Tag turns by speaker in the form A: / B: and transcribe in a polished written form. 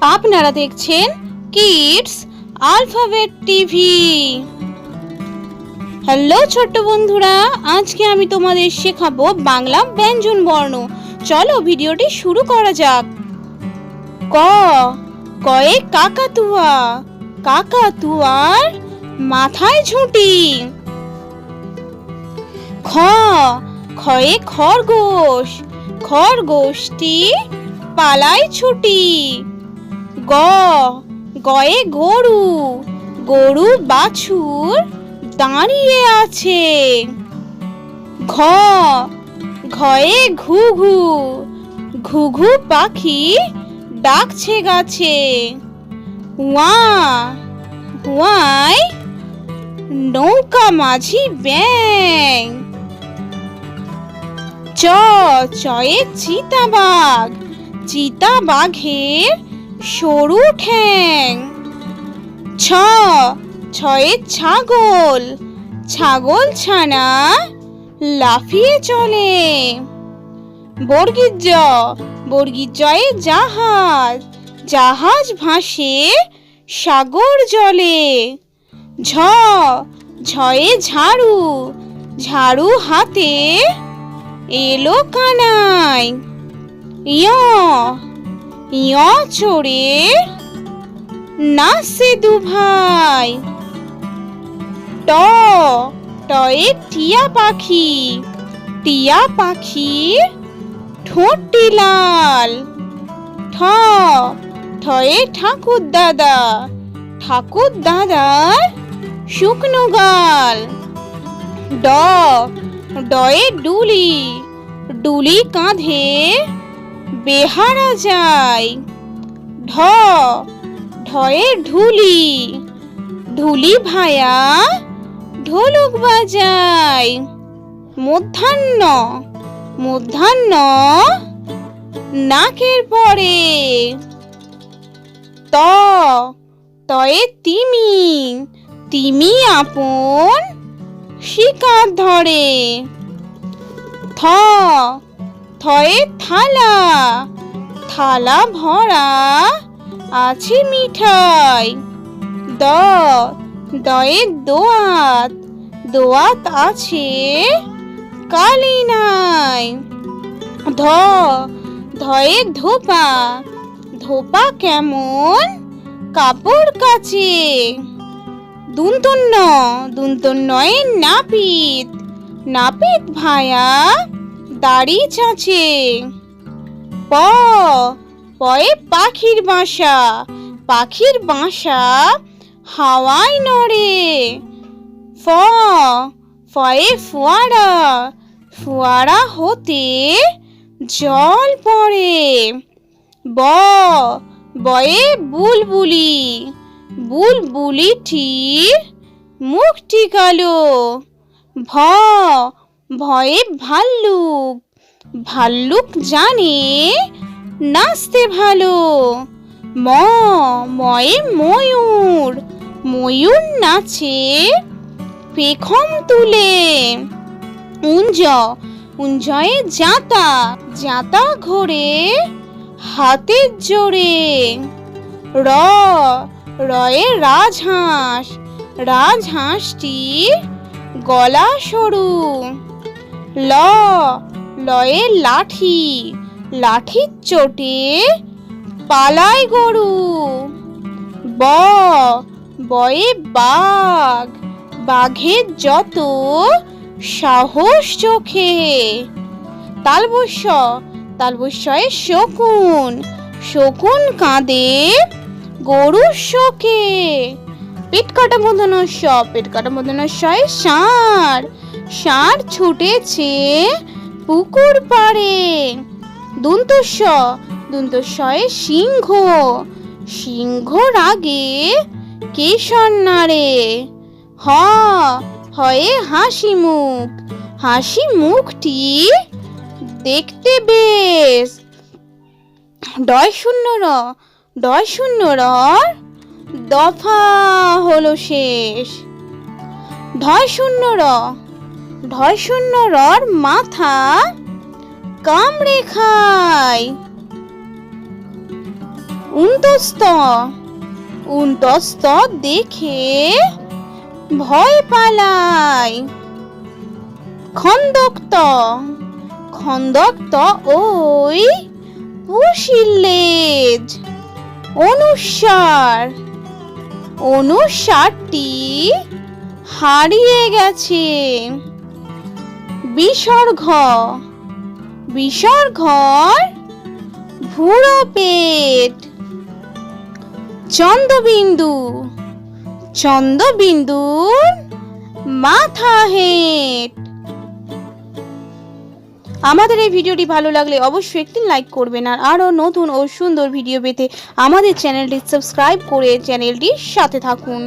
A: আপনারা দেখছেন kids alphabet TV. Hello ছোট্ট বন্ধুরা, আজকে আমি তোমাদের শেখাবো বাংলা ব্যঞ্জন বর্ণ। চলো ভিডিওটি শুরু করা যাক। ক, কয়ে কাকাতুয়া, কাকাতুয়ার মাথায় ঝুঁটি। খ, খয়ে খরগোশ, খরগোশটি পালায় ছুটি। গ, গয়ে গরু, গরু বাছুর দাঁড়িয়ে আছে। ঘ, ঘয়ে ঘুঘু, ঘুঘু পাখি ডাকছে গাছে। ওয়া, ওয়ায় নৌকা মাঝি ব্যাঙ। চ, চয়ে চিতাবাঘ, চিতাবাঘের সরু ঠ্যাং। ছ, ছয়ে ছাগল, ছাগল ছানা লাফিয়ে চলে। বর্গীর জ, বর্গীর জয়ে জাহাজ, জাহাজ ভাসে সাগর জলে। ঝ, ঝয়ে ঝাড়ু, ঝাড়ু হাতে এলো কানাই। য়, য় চড়ে নাচে দু ভাই। ট, টয়ে টিয়া পাখি, টিয়া পাখির ঠোঁটটি লাল। ঠ, ঠয়ে ঠাকুর দাদা, ঠাকুর দাদার শুকনো গাল। ড, ডয়ে ডুলি, ডুলি কাঁধে বেহারা যায়। ঢ, ঢয়ে ঢুলি, ঢুলি ভায়া ঢোলক বাজায়। মধ্যাহ্ন, মধ্যাহ্ন নাকের পরে। ত, তয়ে তিমি, তিমি আপন শিকার ধরে। থ, থয়ে থালা, থালা ভরা আছে মিঠাই। দ, দয়ে দোয়াত, দোয়াত আছে কালি নাই। ধ, ধয়ে ধোপা, ধোপা কেমন কাপড় কাচে। দুন্তন্ন, দুন্তন্নয়ে নাপিত, নাপিত ভায়া দাড়ি চাচে। প, পয়ে পাখির বাসা, পাখির বাসা হাওয়ায় নড়ে। ফ, ফয়ে ফোয়ারা, ফোয়ারা হতে জল পড়ে। ব, বয়ে বুলবুলি, বুলবুলিটির মুখটি কালো। ভ, ভয়ে ভাল্লুক, ভাল্লুক জানে নাচতে ভালো। ম, ময়ে ময়ূর, ময়ূর নাচে পেখম তুলে। উঞ্জ, উঞ্জয়ে জাঁতা, জাঁতা ঘোরে হাতের জোরে। র, রয়ে রাজহাঁস, রাজহাঁসটি গলা সরু। ল, লয়ে লাঠি, লাঠির চোটে পালায় গরু। ব, বয়ে বাঘ, বাঘের যত সাহস চোখে। তালবস্য, তালবস্যয়ে শকুন, শকুন কাঁদে গরুর শোকে। পেট কাটা মূর্ধন্য ষ, পেট কাটা মূর্ধন্য শয়ে ষাঁড়, ষাঁড় ছুটেছে পুকুর পাড়ে। দন্তস্ব, দন্তস্বয়ে সিংহ, সিংহ রাগে কেশর নাড়ে। হ, হয়ে হাসি মুখ, হাসি মুখটি দেখতে বেশ। ডয় শূন্য র, ডয় শূন্য রর দফা হলো শেষ। ঢয় শূন্য র, ঢয় শূন্য রর মাথা কামড়ে খায়। উন্তস্ত উন্তস্ত দেখে ভয় পালায়। খন্দক্ত খন্দক্ত ওই পুষির লেজ। অনুস্বার অনুস্বারটি হারিয়ে গেছে। বিসর্গ বিসর্গর ভুরো পেট। চন্দ্রবিন্দু চন্দ্রবিন্দুর মাথা হেঁট। আমাদের এই ভিডিওটি ভালো লাগলে অবশ্যই একটি লাইক করবেন, আর আরও নতুন ও সুন্দর ভিডিও পেতে আমাদের চ্যানেলটি সাবস্ক্রাইব করে চ্যানেলটির সাথে থাকুন।